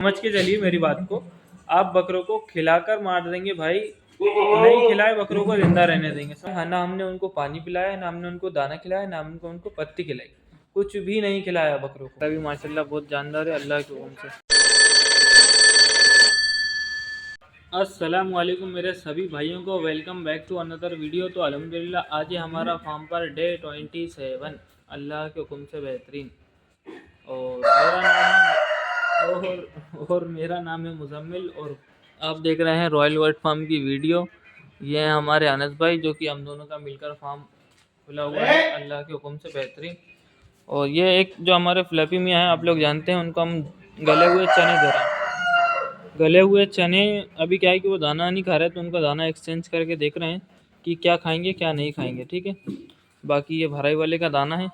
समझ के चलिए मेरी बात को। आप बकरों को खिलाकर मार देंगे भाई, नहीं खिलाए बकरों को जिंदा रहने देंगे। ना हमने उनको पानी पिलाया, ना हमने उनको दाना खिलाया, ना हमने उनको पत्ती खिलाई, कुछ भी नहीं खिलाया बकरों को। अभी माशाल्लाह बहुत जानदार है अल्लाह के हुक्म से। अस्सलाम वालेकुम मेरे सभी भाइयों को, welcome back to another video. तो अल्हम्दुलिल्लाह आज हमारा फार्म पर डे 27 अल्लाह के हुक्म से बेहतरीन। और मेरा नाम है मुजम्मिल और आप देख रहे हैं रॉयल वर्ड फार्म की वीडियो। ये है हमारे अनस भाई, जो कि हम दोनों का मिलकर फार्म खुला हुआ है अल्लाह के हुक्म से बेहतरीन। और ये एक जो हमारे फ्लैपी मियाँ हैं, आप लोग जानते हैं, उनको हम गले हुए चने दे रहे हैं। गले हुए चने अभी क्या है कि वो दाना नहीं खा रहे, तो उनका दाना एक्सचेंज करके देख रहे हैं कि क्या खाएंगे क्या नहीं खाएंगे। ठीक है, बाकी ये भराई वाले का दाना है,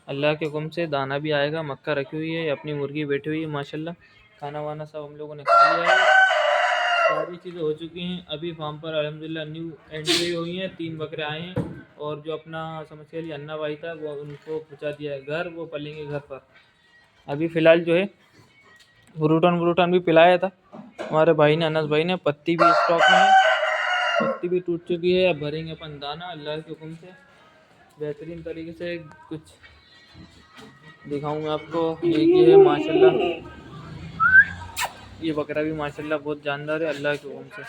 अल्लाह के हुक्म से दाना भी आएगा। मक्का रखी हुई है, अपनी मुर्गी बैठी हुई है माशाल्लाह। खाना वाना सब हम लोगों ने खा लिया है, सारी चीज़ें हो चुकी हैं। अभी फार्म पर अल्हम्दुलिल्लाह न्यू एंट्री हुई है, 3 बकरे आए हैं। और जो अपना समझ के लिए अन्ना भाई था वो उनको पहुँचा दिया है घर, वो पलेंगे घर पर। अभी फ़िलहाल जो है फ्रूटन भी पिलाया था हमारे भाई ने, अनस भाई ने। पत्ती भी स्टॉक में है, पत्ती भी टूट चुकी है। अब भरेंगे अपन दाना अल्लाह के हुक्म से बेहतरीन तरीके से। कुछ दिखाऊंगा आपको। ये है माशाल्लाह, ये बकरा भी माशाल्लाह बहुत जानदार है अल्लाह के हुक्म से।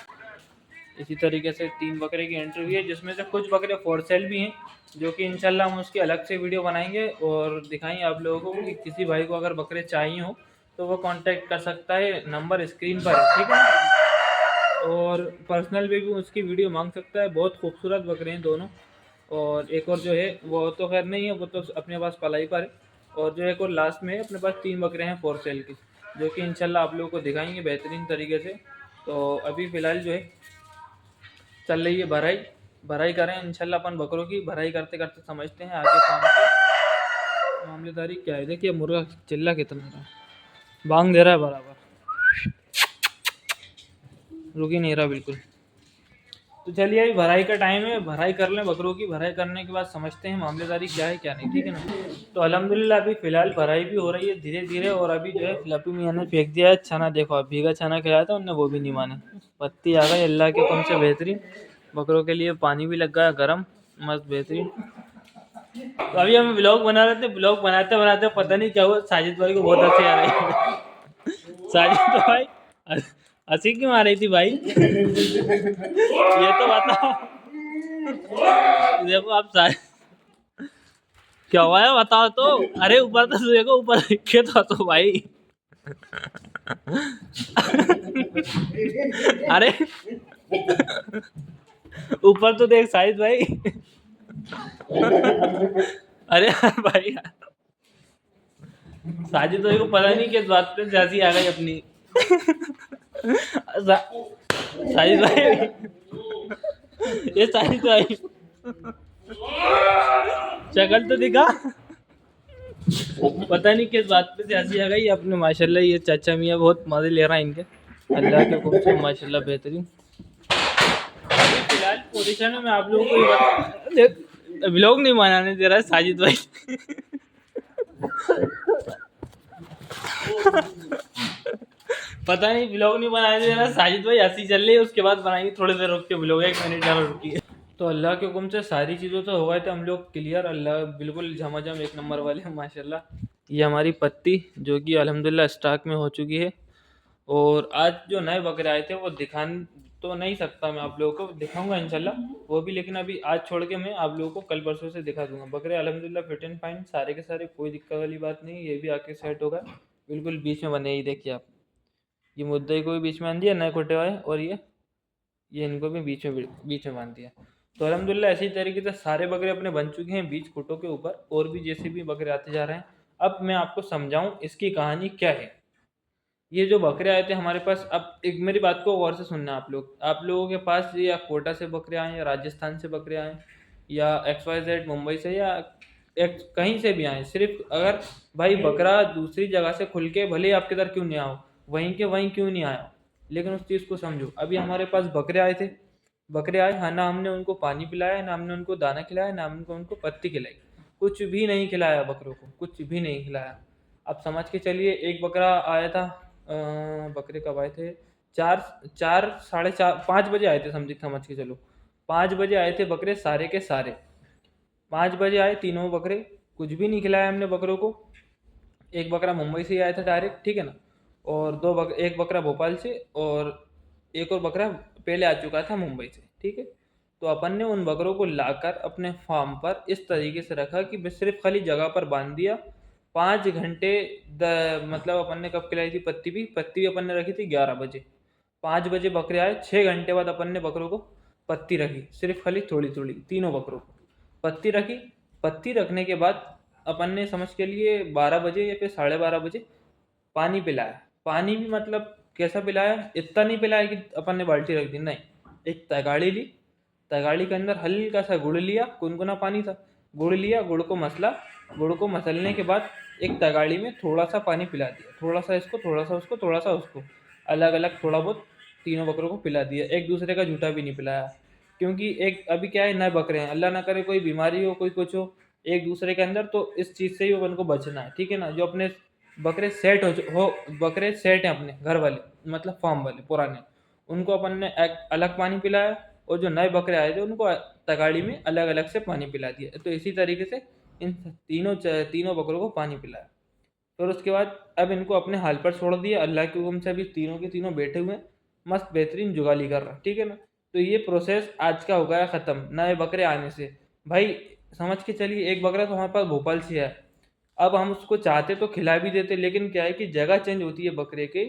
इसी तरीके से 3 बकरे की एंट्री हुई है, जिसमें से कुछ बकरे फॉर सेल भी हैं, जो कि इंशाल्लाह हम उसकी अलग से वीडियो बनाएंगे और दिखाएंगे आप लोगों को कि किसी भाई को अगर बकरे चाहिए हो तो वो कांटेक्ट कर सकता है, नंबर स्क्रीन पर है, ठीक है। और पर्सनल भी उसकी वीडियो मांग सकता है। बहुत खूबसूरत बकरे हैं दोनों। और एक और जो है वो तो खैर नहीं है, वो तो अपने पास पलाई पर है। और जो एक और लास्ट में है, अपने पास 3 बकरे हैं फॉर सेल की, जो कि इंशाल्लाह आप लोगों को दिखाएंगे बेहतरीन तरीके से। तो अभी फ़िलहाल जो है चल रही है भराई करें इंशाल्लाह। अपन बकरों की भराई करते करते समझते हैं आगे काम की मामलेदारी क्या है। देखिए मुर्गा चिल्ला कितना रहा, बांग दे रहा है बराबर, रुक ही नहीं रहा बिल्कुल। तो चलिए अभी भराई का टाइम है, भराई कर लें बकरों की। भराई करने के बाद समझते हैं मामलेदारी क्या है क्या नहीं, ठीक है ना। तो अल्हम्दुलिल्लाह अभी फ़िलहाल भराई भी हो रही है धीरे धीरे। और अभी जो है फ्लपी मियाँ ने फेंक दिया है छना। देखो आप, भीगा छना खिलाया था उनने, वो भी नहीं माने। पत्ती आ गई अल्लाह के हुक्म से बेहतरीन। बकरों के लिए पानी भी लग गया गर्म, मस्त बेहतरीन। तो अभी हम ब्लॉग बना रहे थे, ब्लॉग बनाते बनाते पता नहीं क्या हुआ, साजिद भाई को बहुत हंसी आ रही है। साजिद भाई हंसी क्यों आ रही थी भाई? ये तो बताओ। देखो आप क्या हुआ है बताओ तो। अरे ऊपर तो देखो, ऊपर देख के तो भाई। अरे ऊपर तो देख साहिद भाई। अरे भाई साजिद भाई को पता नहीं किस बात पे जैसी आ गई अपनी। साजिद भाई, ये साजिद भाई शक्ल तो दिखा। पता नहीं किस बात पे हंसी आ गई अपने। माशाल्लाह ये चाचा मियाँ बहुत मजे ले रहा है इनके, अल्लाह के हुक्म से माशाल्लाह बेहतरीन। अभी फिलहाल पोजीशन में मैं आप लोगों को ये व्लॉग नहीं बनाने दे रहा है साजिद भाई। पता नहीं व्लॉग नहीं बनाने दे रहा साजिद भाई, हंसी चल रही है। उसके बाद बनाएंगे थोड़ी देर रुक के व्लॉग, 1 मिनट ज़्यादा रुकी। तो अल्लाह के हुक्म से सारी चीज़ों तो हो गए थे हम लोग क्लियर, अल्लाह बिल्कुल झमाझम 1 नंबर वाले माशाल्लाह। ये हमारी पत्ती जो कि अल्हम्दुलिल्लाह स्टॉक में हो चुकी है। और आज जो नए बकरे आए थे वो दिखान तो नहीं सकता मैं आप लोगों को, दिखाऊंगा इंशाल्लाह वो भी, लेकिन अभी आज छोड़ के मैं आप लोगों को कल परसों से दिखा दूंगा। बकरे अल्हम्दुलिल्लाह फिट एंड फाइन सारे के सारे, कोई दिक्कत वाली बात नहीं। ये भी आके सेट होगा बिल्कुल, बीच में बने ही देखिए आप। ये मुद्दे को भी बीच में बांध दिया नए खुटे हुए, और ये इनको भी बीच में बांध दिया। तो अल्हम्दुलिल्लाह ऐसी तरीके से सारे बकरे अपने बन चुके हैं बीच खुटों के ऊपर। और भी जैसे भी बकरे आते जा रहे हैं। अब मैं आपको समझाऊं इसकी कहानी क्या है। ये जो बकरे आए थे हमारे पास, अब एक मेरी बात को गौर से सुनना आप लोगों के पास या कोटा से बकरे आए, या राजस्थान से बकरे आए, या XYZ मुंबई से, या कहीं से भी आए, सिर्फ अगर भाई बकरा दूसरी जगह से खुल के भले आपके इधर क्यों नहीं आओ, वहीं के वहीं क्यों नहीं आया, लेकिन उस चीज़ को समझो। अभी हमारे पास बकरे आए थे, बकरे आए, हाँ, ना हमने उनको पानी पिलाया, ना हमने उनको दाना खिलाया, ना हमने उनको पत्ती खिलाई, कुछ भी नहीं खिलाया बकरों को, कुछ भी नहीं खिलाया। अब समझ के चलिए, एक बकरा आया था बकरे कब आए थे? चार, चार, साढ़े चार, 5 बजे आए थे, समझ के चलो। 5 बजे आए थे बकरे सारे के सारे। 5 बजे आए तीनों बकरे। कुछ भी नहीं खिलाया हमने बकरों को। एक बकरा मुंबई से ही आया था डायरेक्ट, ठीक है ना। और एक बकरा भोपाल से, और एक और बकरा पहले आ चुका था मुंबई से, ठीक है। तो अपन ने उन बकरों को लाकर अपने फार्म पर इस तरीके से रखा कि बस सिर्फ खाली जगह पर बांध दिया। 5 घंटे मतलब अपन ने कब खिलाई थी पत्ती भी अपन ने रखी थी 11 बजे। 5 बजे बकरे आए, 6 घंटे बाद अपन ने बकरों को पत्ती रखी, सिर्फ खाली थोड़ी थोड़ी, तीनों बकरों को पत्ती रखी। पत्ती रखने के बाद अपन ने समझ के लिए 12 बजे या फिर 12:30 बजे पानी पिलाया। पानी भी मतलब कैसा पिलाया, इतना नहीं पिलाया कि अपन ने बाल्टी रख दी, नहीं। एक तगाड़ी ली, तगाड़ी के अंदर हल्का सा गुड़ लिया, गुनगुना पानी था, गुड़ लिया, गुड़ को मसला, गुड़ को मसलने के बाद एक तगाड़ी में थोड़ा सा पानी पिला दिया, थोड़ा सा इसको, थोड़ा सा उसको, थोड़ा सा उसको, अलग अलग थोड़ा बहुत तीनों बकरों को पिला दिया। एक दूसरे का झूठा भी नहीं पिलाया, क्योंकि एक अभी क्या है, नए बकरे हैं, अल्लाह ना करे कोई बीमारी हो, कोई कुछ हो एक दूसरे के अंदर, तो इस चीज़ से ही अपन को बचना है, ठीक है ना। जो अपने बकरे सेट हो बकरे सेट हैं अपने घर वाले, मतलब फार्म वाले पुराने, उनको अपन ने एक अलग पानी पिलाया, और जो नए बकरे आए थे उनको तगाड़ी में अलग अलग से पानी पिला दिया। तो इसी तरीके से इन तीनों बकरों को पानी पिलाया। फिर उसके बाद अब इनको अपने हाल पर छोड़ दिया, अल्लाह के हुक्म से अभी तीनों के तीनों बैठे हुए हैं, मस्त बेहतरीन जुगाली कर रहे हैं, ठीक है ना। तो ये प्रोसेस आज का हो गया ख़त्म नए बकरे आने से। भाई समझ के चलिए, एक बकरा तो हमारे पास भोपाल से है। अब हम उसको चाहते तो खिला भी देते, लेकिन क्या है कि जगह चेंज होती है बकरे की,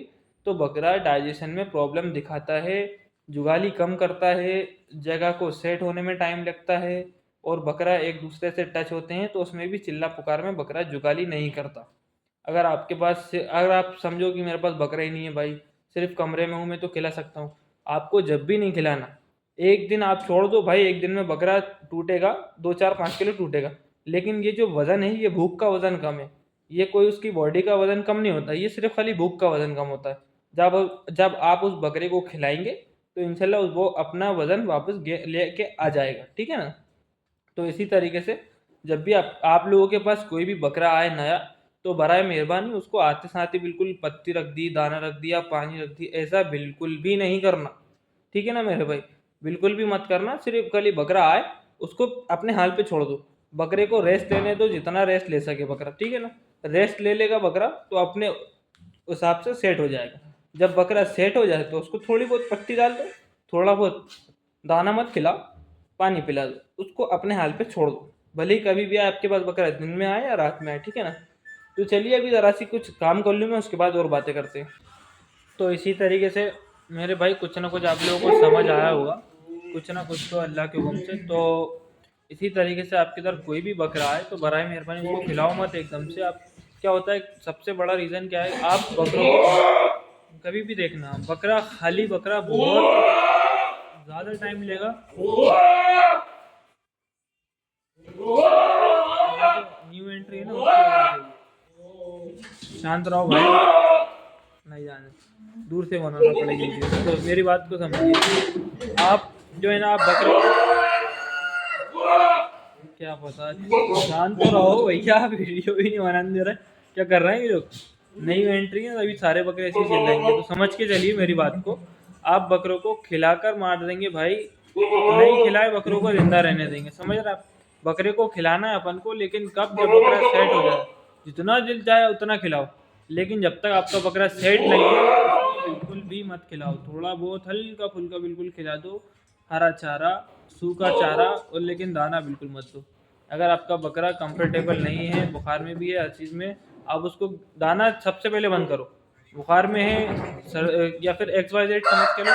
तो बकरा डाइजेशन में प्रॉब्लम दिखाता है, जुगाली कम करता है, जगह को सेट होने में टाइम लगता है, और बकरा एक दूसरे से टच होते हैं तो उसमें भी चिल्ला पुकार में बकरा जुगाली नहीं करता। अगर आप समझो कि मेरे पास बकरा ही नहीं है भाई, सिर्फ कमरे में हूँ मैं, तो खिला सकता हूँ। आपको जब भी नहीं खिलाना, एक दिन आप छोड़ दो भाई, एक दिन में बकरा टूटेगा, 2, 4, 5 किलो टूटेगा, लेकिन ये जो वज़न है, ये भूख का वज़न कम है। ये कोई उसकी बॉडी का वज़न कम नहीं होता, ये सिर्फ खाली भूख का वज़न कम होता है। जब जब आप उस बकरे को खिलाएंगे तो इंशाल्लाह वो अपना वज़न वापस लेके आ जाएगा, ठीक है ना। तो इसी तरीके से जब भी आप लोगों के पास कोई भी बकरा आए नया, तो बराए मेहरबानी उसको आते साथ ही बिल्कुल पत्ती रख दी, दाना रख दिया, पानी रख दी, ऐसा बिल्कुल भी नहीं करना, ठीक है ना मेरे भाई। बिल्कुल भी मत करना। सिर्फ खाली बकरा आए उसको अपने हाल पे छोड़ दो, बकरे को रेस्ट लेने दो, जितना रेस्ट ले सके बकरा, ठीक है ना। रेस्ट ले लेगा बकरा तो अपने हिसाब से सेट हो जाएगा। जब बकरा सेट हो जाए तो उसको थोड़ी बहुत पत्ती डाल दो, थोड़ा बहुत दाना मत खिलाओ, पानी पिला दो, उसको अपने हाल पे छोड़ दो। भले ही कभी भी आपके पास बकरा दिन में आए या रात में आए, ठीक है ना। तो चलिए अभी ज़रा सी कुछ काम कर लूँ मैं, उसके बाद और बातें करते हैं। तो इसी तरीके से मेरे भाई कुछ ना कुछ आप लोगों को समझ आया होगा, कुछ ना कुछ तो अल्लाह के हुक्म से। तो इसी तरीके से आपके इधर कोई भी बकरा आए तो बराए मेहरबानी उसको खिलाओ मत एकदम से। आप क्या होता है, सबसे बड़ा रीज़न क्या है, आप बकरों को कभी भी देखना, बकरा खाली बकरा बहुत ज़्यादा टाइम लेगा। न्यू एंट्री है ना, उसकी आवाज़ है। शांत रहो भाई, नहीं जाने, दूर से बनाना पड़ेगी वीडियो। तो मेरी बात को समझिए, आप जो है ना, आप बकरे क्या पता, शांत तो रहो भैया, वीडियो भी नहीं बनाने दे रहे, क्या कर रहे हैं ये लोग। नई एंट्री है, अभी सारे बकरे ऐसे ही चल जाएंगे। तो समझ के चलिए मेरी बात को, आप बकरों को खिलाकर मार देंगे भाई, नहीं खिलाए बकरों को जिंदा रहने देंगे, समझ रहे आप। बकरे को खिलाना है अपन को, लेकिन कब, जब बकरा सेट हो जाए, जितना दिल चाहे उतना खिलाओ, लेकिन जब तक आपका बकरा सेट नहीं है उसको बिल्कुल भी मत खिलाओ। थोड़ा बहुत हल्का फुल्का बिल्कुल खिला दो, हरा चारा, सूखा चारा, और लेकिन दाना बिल्कुल मत दो। अगर आपका बकरा कंफर्टेबल नहीं है, बुखार में भी है, हर चीज़ में, आप उसको दाना सबसे पहले बंद करो। बुखार में है या फिर XYZ समझ के लो,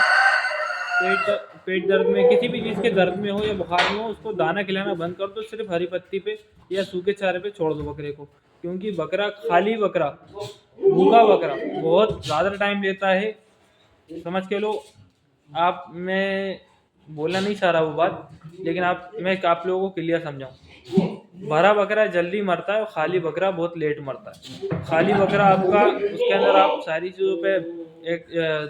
पेट दर्द में, किसी भी चीज़ के दर्द में हो या बुखार में हो, उसको दाना खिलाना बंद कर दो, सिर्फ हरी पत्ती पे या सूखे चारे पे छोड़ दो बकरे को। क्योंकि बकरा, खाली बकरा, भूखा बकरा बहुत ज़्यादा टाइम लेता है, समझ के लो। आप, मैं बोलना नहीं चाह रहा वो बात, लेकिन मैं आप लोगों को क्लियर समझाऊँ। भरा बकरा जल्दी मरता है और खाली बकरा बहुत लेट मरता है। खाली बकरा आपका, उसके अंदर आप सारी चीज़ों पे एक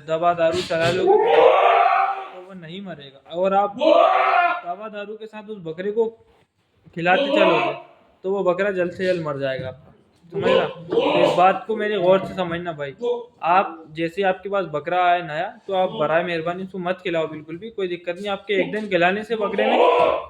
दवा दारू चला लोगे तो वो नहीं मरेगा, और आप दवा दारू के साथ उस बकरे को खिलाते चलोगे तो वो बकरा जल्द से जल्द मर जाएगा आपका। समझ रहा। तो इस बात को मेरे गौर से समझना भाई। आप जैसे आपके पास बकरा आए नया, तो आप बराए मेहरबानी उसको मत खिलाओ बिल्कुल भी, कोई दिक्कत नहीं। आपके एक दिन खिलाने से बकरे में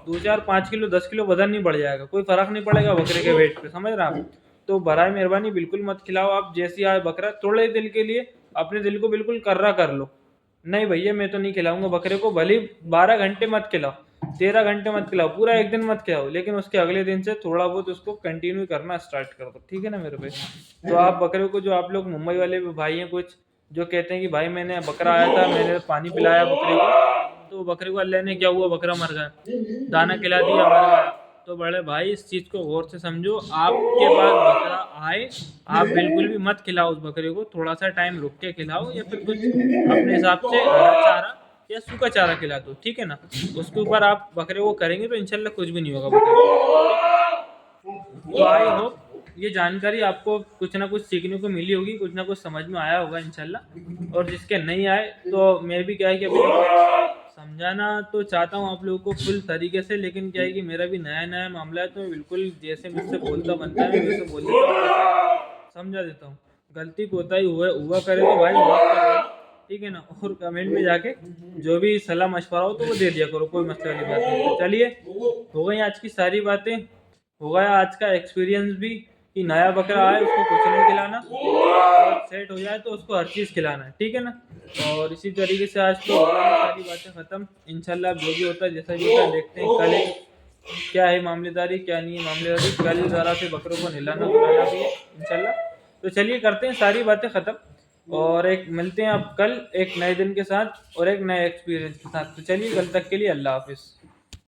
2 4 5 किलो 10 किलो वजन नहीं बढ़ जाएगा, कोई फर्क नहीं पड़ेगा बकरे के वेट पे, समझ रहे आप। तो बराए मेहरबानी बिल्कुल मत खिलाओ। आप जैसे आए बकरा, थोड़े दिल के लिए अपने दिल को बिल्कुल कर्रा कर लो, नहीं भैया मैं तो नहीं खिलाऊंगा बकरे को, भले 12 घंटे मत खिलाओ, 13 घंटे मत खिलाओ, पूरा एक दिन मत खिलाओ, लेकिन उसके अगले दिन से थोड़ा बहुत उसको कंटिन्यू करना स्टार्ट कर दो, ठीक है ना मेरे भाई। तो आप बकरे को, जो आप लोग मुंबई वाले भाई हैं कुछ, जो कहते हैं कि भाई मैंने बकरा आया था, मैंने पानी पिलाया बकरे को, तो बकरे को अल्लाह ने क्या हुआ, बकरा मर गया, दाना खिला दिया मर गया। तो बड़े भाई इस चीज़ को गौर से समझो, आपके पास बकरा आए, आप बिल्कुल भी मत खिलाओ उस बकरे को, थोड़ा सा टाइम रुक के खिलाओ, या फिर कुछ अपने हिसाब से हरा चारा या सूखा चारा खिला दो, ठीक है ना। उसके ऊपर आप बकरे को करेंगे तो इंशाल्लाह कुछ भी नहीं होगा बकरे को। तो आई होप ये जानकारी आपको कुछ ना कुछ सीखने को मिली होगी, कुछ ना कुछ समझ में आया होगा इंशाल्लाह। और जिसके नहीं आए तो मैं भी क्या है कि अभी समझाना तो चाहता हूँ आप लोगों को फुल तरीके से, लेकिन क्या है कि मेरा भी नया नया मामला है, तो मैं बिल्कुल जैसे मुझसे बोलता बनता है वैसे बोल देता हूँ, समझा देता हूँ। गलती कोताही हुआ करे तो भाई माफ कर देना, ठीक है ना। और कमेंट में जाके जो भी सलाह मशवरा हो तो वो दे दिया करो, कोई मसले वाली बात नहीं है। चलिए, हो गई आज की सारी बातें, हो गया आज का एक्सपीरियंस भी, कि नया बकरा आए उसको कुछ नहीं खिलाना, और सेट हो जाए तो उसको हर चीज़ खिलाना है, ठीक है ना। और इसी तरीके से आज तो हो गई सारी बातें ख़त्म। इंशाल्लाह जो भी होता है जैसा भी होता है देखते हैं कल क्या है मामलेदारी, क्या नहीं है मामलेदारी। कल ज़रा से बकरों को नहलाना धुलाना भी है इंशाल्लाह। तो चलिए करते हैं सारी बातें ख़त्म, और एक मिलते हैं अब कल एक नए दिन के साथ और एक नए एक्सपीरियंस के साथ। तो चलिए कल तक के लिए अल्लाह हाफिज़।